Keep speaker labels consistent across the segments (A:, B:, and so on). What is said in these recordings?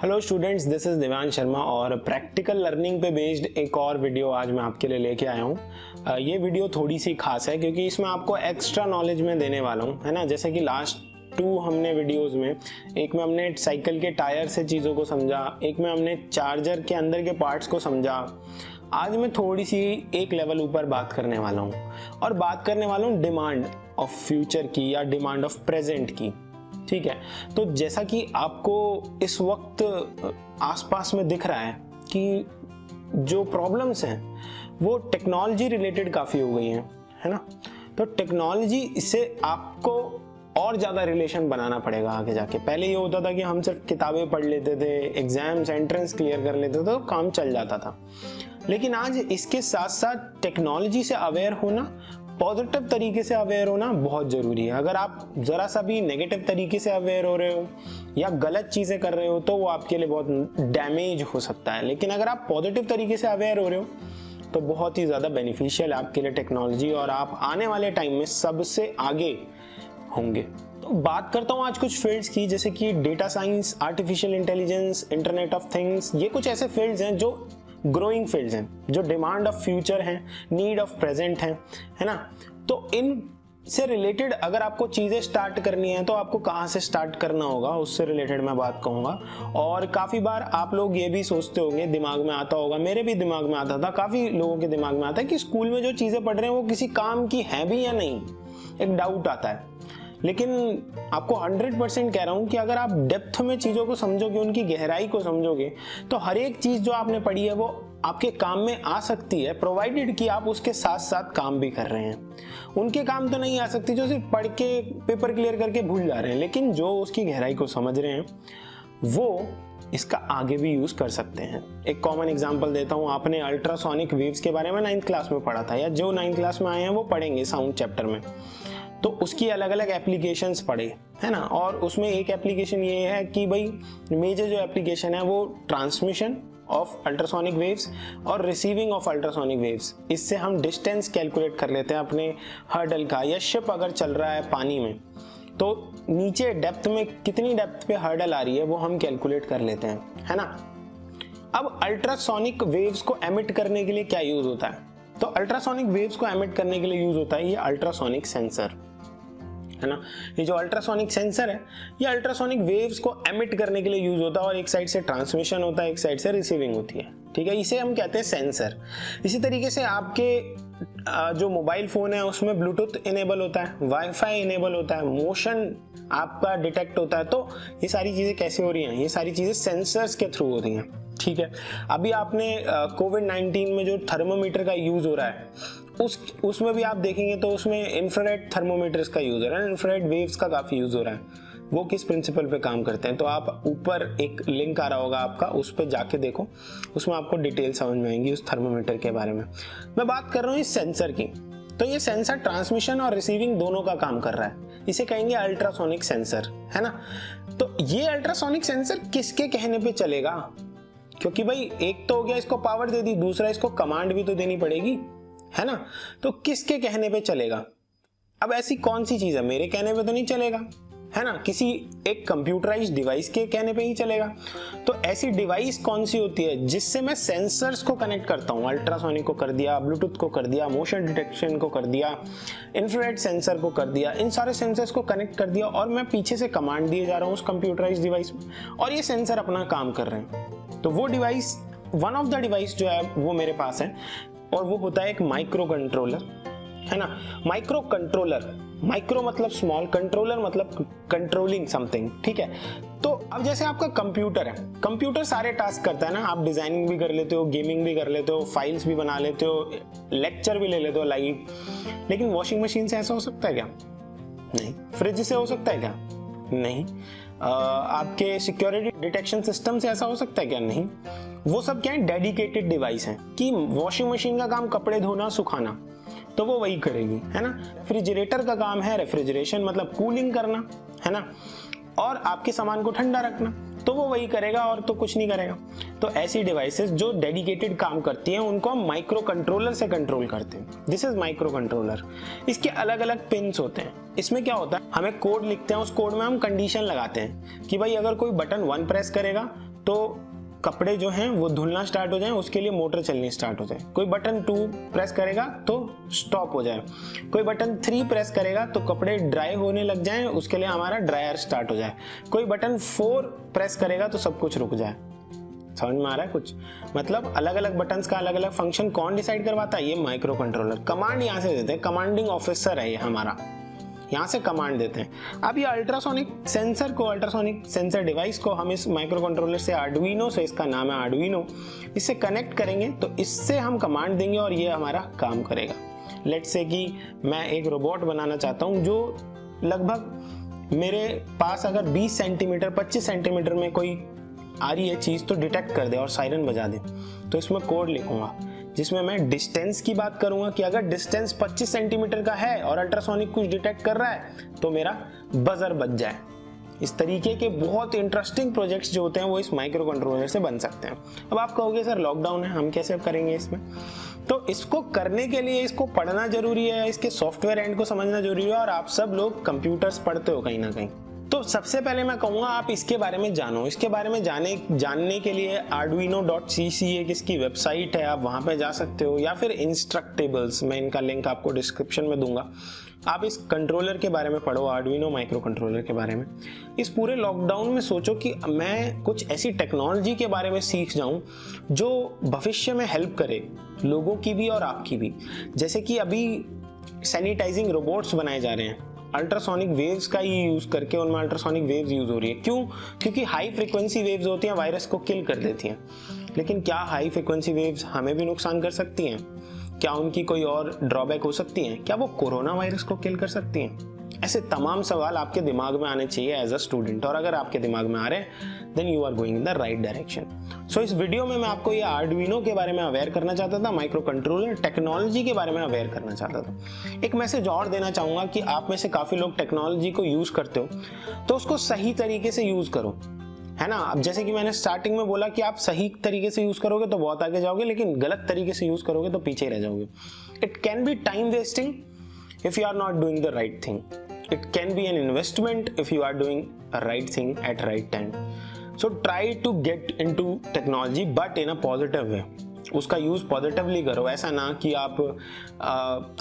A: Hello students, this is Divyansh Sharma और practical learning पे based एक और वीडियो आज मैं आपके लिए लेके आया हूँ। ये वीडियो थोड़ी सी खास है क्योंकि इसमें आपको एक्स्ट्रा नॉलेज में देने वाला हूँ, है ना। जैसे कि लास्ट टू हमने वीडियोस में, एक में हमने साइकिल के टायर से चीज़ों को समझा, एक में हमने चार्जर के अंदर के पार्ट्स को समझा। आज मैं थोड़ी सी एक लेवल ऊपर बात करने वाला हूँ और बात करने वाला हूँ डिमांड ऑफ फ्यूचर की या डिमांड ऑफ प्रेजेंट की। ठीक है, तो जैसा कि आपको इस वक्त आसपास में दिख रहा है कि जो प्रॉब्लम्स हैं वो टेक्नोलॉजी रिलेटेड काफ़ी हो गई हैं, है ना। तो टेक्नोलॉजी से आपको और ज़्यादा रिलेशन बनाना पड़ेगा आगे जाके। पहले ये होता था कि हम सिर्फ किताबें पढ़ लेते थे, एग्जाम्स एंट्रेंस क्लियर कर लेते थे तो काम चल जाता था। लेकिन आज इसके साथ साथ टेक्नोलॉजी से अवेयर होना, पॉजिटिव तरीके से अवेयर होना बहुत ज़रूरी है। अगर आप ज़रा सा भी नेगेटिव तरीके से अवेयर हो रहे हो या गलत चीज़ें कर रहे हो तो वो आपके लिए बहुत डैमेज हो सकता है। लेकिन अगर आप पॉजिटिव तरीके से अवेयर हो रहे हो तो बहुत ही ज़्यादा बेनिफिशियल है आपके लिए टेक्नोलॉजी, और आप आने वाले टाइम में सबसे आगे होंगे। तो बात करता हूँ आज कुछ फील्ड्स की, जैसे कि data science, artificial intelligence, internet of things. ये कुछ ऐसे फील्ड्स हैं जो ग्रोइंग फील्ड्स हैं, जो डिमांड ऑफ फ्यूचर हैं, नीड ऑफ प्रेजेंट हैं, है ना। तो इन से रिलेटेड अगर आपको चीज़ें स्टार्ट करनी है तो आपको कहाँ से स्टार्ट करना होगा, उससे रिलेटेड मैं बात कहूँगा। और काफ़ी बार आप लोग ये भी सोचते होंगे, दिमाग में आता होगा, मेरे भी दिमाग में आता था, काफ़ी लोगों के दिमाग में आता है कि स्कूल में जो चीज़ें पढ़ रहे हैं वो किसी काम की हैं भी या नहीं, एक डाउट आता है। लेकिन आपको 100% कह रहा हूं कि अगर आप डेप्थ में चीज़ों को समझोगे, उनकी गहराई को समझोगे, तो हर एक चीज़ जो आपने पढ़ी है वो आपके काम में आ सकती है, प्रोवाइडेड कि आप उसके साथ साथ काम भी कर रहे हैं। उनके काम तो नहीं आ सकती जो सिर्फ पढ़ के पेपर क्लियर करके भूल जा रहे हैं, लेकिन जो उसकी गहराई को समझ रहे हैं वो इसका आगे भी यूज कर सकते हैं। एक कॉमन एग्जांपल देता हूं, आपने अल्ट्रासोनिक वेव्स के बारे में 9th क्लास में पढ़ा था, या जो 9th क्लास में आए हैं वो पढ़ेंगे साउंड चैप्टर में। तो उसकी अलग अलग एप्लीकेशंस पढ़े, है ना। और उसमें एक एप्लीकेशन ये है कि भाई मेजर जो एप्लीकेशन है वो ट्रांसमिशन ऑफ अल्ट्रासोनिक वेव्स और रिसीविंग ऑफ अल्ट्रासोनिक वेव्स। इससे हम डिस्टेंस कैलकुलेट कर लेते हैं अपने हर्डल का, या शिप अगर चल रहा है पानी में तो नीचे डेप्थ में कितनी डेप्थ पे हर्डल आ रही है वो हम कैलकुलेट कर लेते हैं, है ना। अब अल्ट्रासोनिक वेव्स को एमिट करने के लिए क्या यूज होता है, तो अल्ट्रासोनिक वेव्स को एमिट करने के लिए यूज होता है ये अल्ट्रासोनिक सेंसर, है ना। ये जो अल्ट्रासोनिक सेंसर है ये अल्ट्रासोनिक वेव्स को एमिट करने के लिए यूज होता है, और एक साइड से ट्रांसमिशन होता है, एक साइड से रिसीविंग होती है। ठीक है, इसे हम कहते हैं सेंसर। इसी तरीके से आपके जो मोबाइल फोन है उसमें ब्लूटूथ इनेबल होता है, वाईफाई इनेबल होता है, मोशन आपका डिटेक्ट होता है। तो ये सारी चीजें कैसे हो रही हैं, ये सारी चीजें सेंसर्स के थ्रू हो रही हैं। ठीक है, अभी आपने कोविड-19 में जो थर्मोमीटर का यूज हो रहा है उसमें भी आप देखेंगे तो उसमें इंफ्रारेड थर्मोमीटर्स का यूज हो रहा है, इंफ्रारेड वेव्स का काफी यूज हो रहा है। वो किस प्रिंसिपल पे काम करते हैं, तो आप ऊपर एक लिंक आ रहा होगा आपका, उस पर जाके देखो, उसमें आपको डिटेल समझ में आएंगी उस थर्मोमीटर के बारे में। मैं बात कर रहा हूँ इस सेंसर की। तो ये सेंसर ट्रांसमिशन और रिसीविंग दोनों का काम कर रहा है, इसे कहेंगे अल्ट्रासोनिक सेंसर, है ना। तो ये अल्ट्रासोनिक सेंसर किसके कहने पे चलेगा, क्योंकि भाई एक तो हो गया इसको पावर दे दी, दूसरा इसको कमांड भी तो देनी पड़ेगी, है ना। तो किसके कहने पे चलेगा। अब ऐसी कौन सी चीज है, मेरे कहने पे तो नहीं चलेगा, है ना, किसी एक कंप्यूटराइज्ड डिवाइस के कहने पे ही चलेगा। तो ऐसी डिवाइस कौन सी होती है जिससे मैं सेंसर्स को कनेक्ट करता हूं, अल्ट्रासोनिक को कर दिया, ब्लूटूथ को कर दिया, मोशन डिटेक्शन को कर दिया, इंफ्रारेड सेंसर को कर दिया, इन सारे सेंसर्स को कनेक्ट कर दिया, और मैं पीछे से कमांड दिए जा रहा हूं उस कंप्यूटराइज्ड डिवाइस में, और ये सेंसर अपना काम कर रहे हैं। तो वो device, one of the device जो है वो मेरे पास है, और वो होता है एक माइक्रो कंट्रोलर, है ना। माइक्रो कंट्रोलर, माइक्रो मतलब स्मॉल, कंट्रोलर मतलब कंट्रोलिंग समथिंग। ठीक है, तो अब जैसे आपका कंप्यूटर है, कंप्यूटर सारे टास्क करता है ना, आप डिजाइनिंग भी कर लेते हो, गेमिंग भी कर लेते हो, फाइल्स भी बना लेते हो, लेक्चर भी ले लेते हो लाइव। लेकिन वॉशिंग मशीन से ऐसा हो सकता है क्या, नहीं। फ्रिज से हो सकता है क्या, नहीं। आपके सिक्योरिटी डिटेक्शन सिस्टम से ऐसा हो सकता है क्या, नहीं। वो सब क्या है, डेडिकेटेड डिवाइस है कि वॉशिंग मशीन का काम कपड़े धोना सुखाना, तो वो वही करेगी, है ना। रेफ्रिजरेटर का काम है रेफ्रिजरेशन मतलब कूलिंग करना, है ना, और आपके सामान को ठंडा रखना, तो वो वही करेगा और तो कुछ नहीं करेगा। तो ऐसी डिवाइसेस जो डेडिकेटेड काम करती हैं उनको हम माइक्रो कंट्रोलर से कंट्रोल करते हैं। This is micro controller. इसके अलग अलग पिन्स होते हैं। इसमें क्या होता है, हमें कोड लिखते हैं, उस कोड में हम कंडीशन लगाते हैं कि भाई अगर कोई बटन 1 प्रेस करेगा तो कपड़े जो हैं वो धुलना स्टार्ट हो जाए, उसके लिए मोटर चलनी स्टार्ट हो जाए। कोई बटन 2 प्रेस करेगा तो स्टॉप हो जाए, कोई बटन 3 प्रेस करेगा तो कपड़े ड्राई होने लग जाए, उसके लिए हमारा ड्रायर स्टार्ट हो जाए। कोई बटन 4 प्रेस करेगा तो सब कुछ रुक जाए। समझ में आ रहा है कुछ? मतलब अलग अलग बटन्स का अलग अलग फंक्शन कौन डिसाइड करवाता है? ये माइक्रो कंट्रोलर। कमांड यहाँ से देते हैं, कमांडिंग ऑफिसर है ये हमारा, यहाँ से कमांड देते हैं। अब ये अल्ट्रासोनिक सेंसर को, अल्ट्रासोनिक सेंसर डिवाइस को हम इस माइक्रो कंट्रोलर से, आर्डुइनो से, इसका नाम है आर्डुइनो, इससे कनेक्ट करेंगे तो इससे हम कमांड देंगे और ये हमारा काम करेगा। लेट्स से कि मैं एक रोबोट बनाना चाहता हूँ जो लगभग मेरे पास अगर 20 सेंटीमीटर 25 सेंटीमीटर में कोई आ रही है चीज तो डिटेक्ट कर दे और सायरन बजा दे। तो इसमें कोड लिखूंगा जिसमें मैं डिस्टेंस की बात करूंगा कि अगर डिस्टेंस 25 सेंटीमीटर का है और अल्ट्रासोनिक कुछ डिटेक्ट कर रहा है तो मेरा बजर बज जाए। इस तरीके के बहुत इंटरेस्टिंग प्रोजेक्ट्स जो होते हैं वो इस माइक्रो कंट्रोलर से बन सकते हैं। अब आप कहोगे सर लॉकडाउन है, हम कैसे करेंगे इसमें? तो इसको करने के लिए इसको पढ़ना जरूरी है, इसके सॉफ्टवेयर एंड को समझना जरूरी है, और आप सब लोग कंप्यूटर्स पढ़ते हो कहीं ना कहीं। तो सबसे पहले मैं कहूँगा आप इसके बारे में जानो। इसके बारे में जानने के लिए arduino.cc एक इसकी वेबसाइट है, आप वहाँ पे जा सकते हो, या फिर इंस्ट्रक्टेबल्स, मैं इनका लिंक आपको डिस्क्रिप्शन में दूंगा। आप इस कंट्रोलर के बारे में पढ़ो, आर्डुइनो माइक्रो कंट्रोलर के बारे में। इस पूरे लॉकडाउन में सोचो कि मैं कुछ ऐसी टेक्नोलॉजी के बारे में सीख जाऊं जो भविष्य में हेल्प करे लोगों की भी और आपकी भी। जैसे कि अभी सैनिटाइजिंग रोबोट्स बनाए जा रहे हैं अल्ट्रासोनिक वेव्स का ही यूज करके, उनमें अल्ट्रासोनिक वेव्स यूज हो रही है। क्यों? क्योंकि हाई फ्रीक्वेंसी वेव्स होती हैं, वायरस को किल कर देती हैं। लेकिन क्या हाई फ्रीक्वेंसी वेव्स हमें भी नुकसान कर सकती हैं? क्या उनकी कोई और ड्रॉबैक हो सकती हैं? क्या वो कोरोना वायरस को किल कर सकती हैं? ऐसे तमाम सवाल आपके दिमाग में आने चाहिए एज अ स्टूडेंट, और अगर आपके दिमाग में आ रहे हैं then you are going in the right direction. So इस वीडियो में मैं आपको ये आर्डुइनो के बारे में अवेयर करना चाहता था, माइक्रो कंट्रोलर टेक्नोलॉजी के बारे में अवेयर करना चाहता था। एक मैसेज और देना चाहूंगा कि आप में से काफी लोग टेक्नोलॉजी को यूज करते हो तो उसको सही तरीके से यूज करो, है ना। अब जैसे कि मैंने स्टार्टिंग में बोला कि आप सही तरीके से यूज करोगे तो बहुत आगे जाओगे, लेकिन गलत तरीके से यूज करोगे तो पीछे रह जाओगे। It can be time wasting if you are not doing the right thing. It can be an investment if you are doing a right thing at right time. So try to get into technology but in a positive way. उसका use positively करो, ऐसा ना कि आप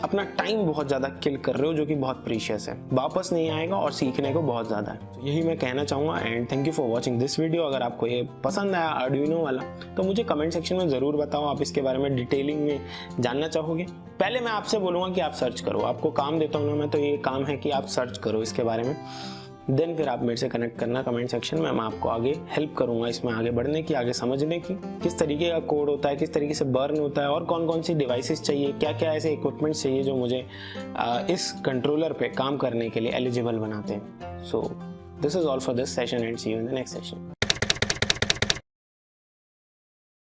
A: अपना time बहुत ज़्यादा किल कर रहे हो जो कि बहुत प्रीशियस है, वापस नहीं आएगा और सीखने को बहुत ज़्यादा है। तो यही मैं कहना चाहूँगा and thank you for watching this video. अगर आपको ये पसंद आया आर्डुइनो वाला तो मुझे कमेंट सेक्शन में ज़रूर बताओ, आप इसके बारे में डिटेलिंग में जानना चाहोगे। पहले मैं आपसे बोलूँगा कि आप सर्च करो, आपको काम देता हूँ ना मैं, तो ये काम है कि आप सर्च करो इसके बारे में, देन फिर आप मेरे से कनेक्ट करना कमेंट सेक्शन में। मैं आपको आगे हेल्प करूंगा इसमें आगे बढ़ने की, आगे समझने की, किस तरीके का कोड होता है, किस तरीके से बर्न होता है, और कौन कौन सी डिवाइसेस चाहिए, क्या क्या ऐसे इक्विपमेंट्स चाहिए जो मुझे इस कंट्रोलर पे काम करने के लिए एलिजिबल बनाते हैं। So this is all for this session and see you in the next session.